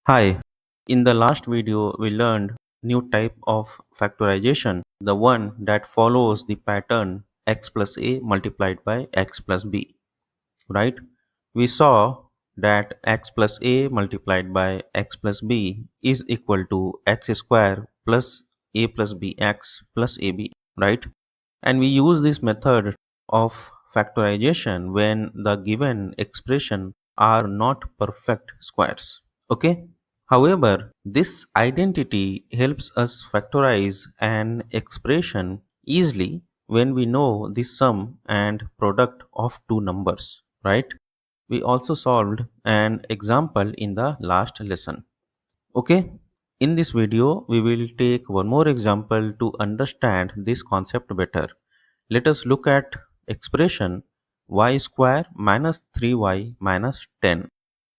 Hi, in the last video we learned new type of factorization, the one that follows the pattern x plus a multiplied by x plus b, right? We saw that x plus a multiplied by x plus b is equal to x square plus a plus bx plus ab, right? And we use this method of factorization when the given expression are not perfect squares. Okay. However, this identity helps us factorize an expression easily when we know the sum and product of two numbers, right? We also solved an example in the last lesson. Okay. In this video, we will take one more example to understand this concept better. Let us look at expression y square minus 3y minus 10.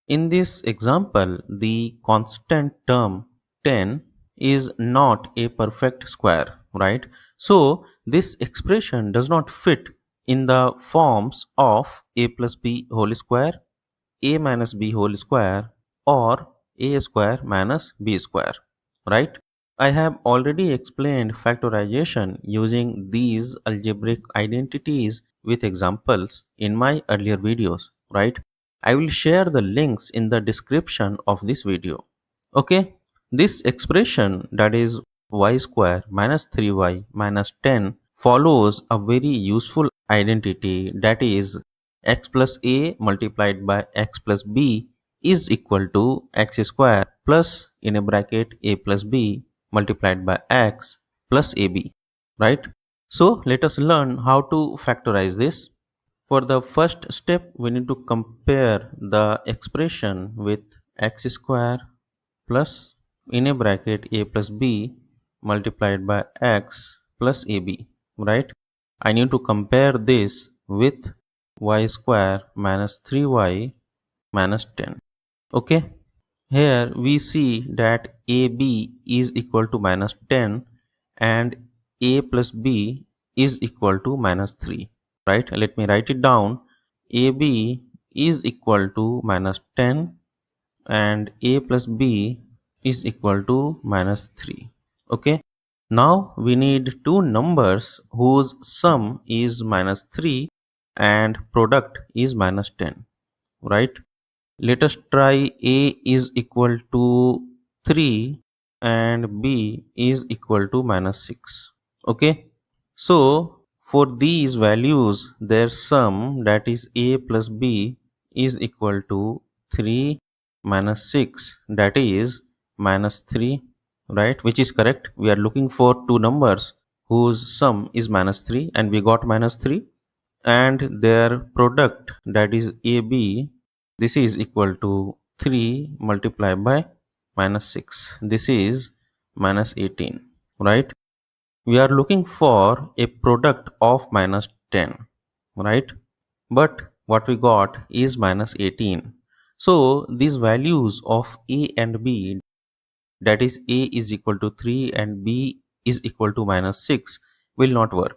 In this example, the constant term 10 is not a perfect square, right? So, this expression does not fit in the forms of a plus b whole square, a minus b whole square, or a square minus b square, right? I have already explained factorization using these algebraic identities with examples in my earlier videos, right? I will share the links in the description of this video. Okay, this expression, that is y square minus 3y minus 10, follows a very useful identity, that is x plus a multiplied by x plus b is equal to x square plus in a bracket a plus b multiplied by x plus ab, right? So let us learn how to factorize this. For the first step, we need to compare the expression with x square plus in a bracket a plus b multiplied by x plus ab, right? I need to compare this with y square minus 3y minus 10. Okay, here we see that AB is equal to minus 10 and A plus B is equal to minus 3, right? Let me write it down. AB is equal to minus 10 and A plus B is equal to minus 3. Okay, now we need two numbers whose sum is minus 3 and product is minus 10, right? Let us try A is equal to 3 and B is equal to minus 6. Okay. So for these values, their sum, that is A plus B, is equal to 3 minus 6, that is minus 3, right? Which is correct. We are looking for two numbers whose sum is minus 3 and we got minus 3, and their product, that is AB, this is equal to 3 multiplied by minus 6, this is minus 18, right? We are looking for a product of minus 10, right? But what we got is minus 18. So these values of A and B, that is A is equal to 3 and B is equal to minus 6, will not work.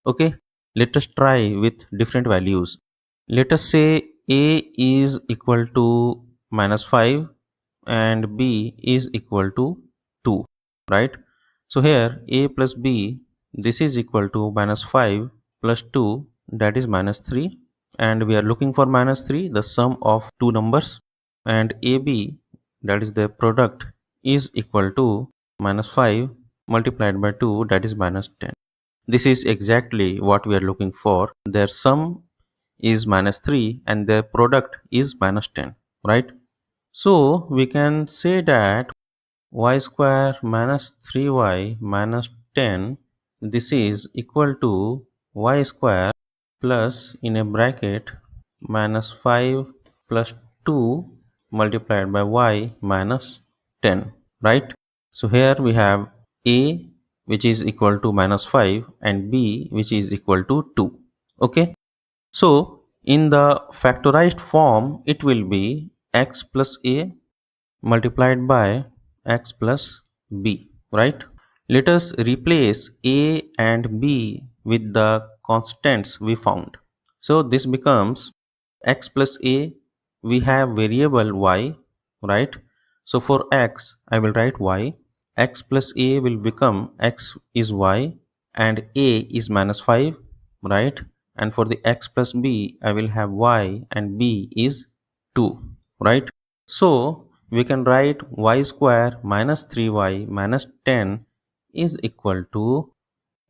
Okay, let us try with different values. Let us say A is equal to minus 5 and B is equal to 2, right? So here A plus B, this is equal to minus 5 plus 2, that is minus 3, and we are looking for minus 3, the sum of two numbers, and AB, that is the product, is equal to minus 5 multiplied by 2, that is minus 10. This is exactly what we are looking for. Their sum is minus 3 and their product is minus 10, right? So we can say that y square minus 3y minus 10, this is equal to y square plus in a bracket minus 5 plus 2 multiplied by y minus 10, right? So here we have a, which is equal to minus 5, and b, which is equal to 2. Okay, so in the factorized form it will be x plus a multiplied by x plus b, right? Let us replace a and b with the constants we found. So this becomes x plus a, we have variable y, right? So for x, I will write y. X plus a will become x is y and a is minus 5, right? And for the x plus b, I will have y and b is 2, right? So we can write y square minus 3y minus 10 is equal to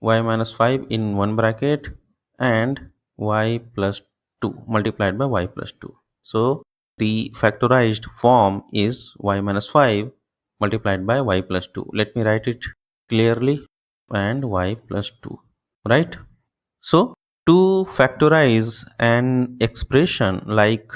y minus 5 in one bracket and y plus 2 multiplied by y plus 2. So the factorized form is y minus 5 multiplied by y plus 2. Let me write it clearly, and y plus 2, right? So to factorize an expression like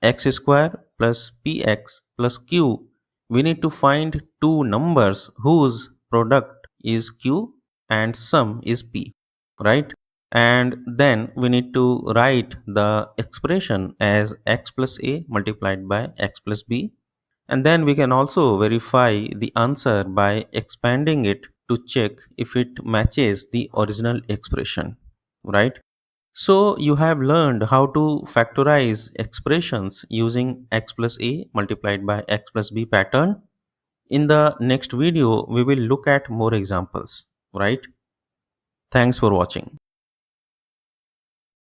x square plus px plus q, we need to find two numbers whose product is q and sum is p, right? And then we need to write the expression as x plus a multiplied by x plus b, and then we can also verify the answer by expanding it to check if it matches the original expression, right? So you have learned how to factorize expressions using x plus a multiplied by x plus b pattern. In the next video, we will look at more examples, right? Thanks for watching.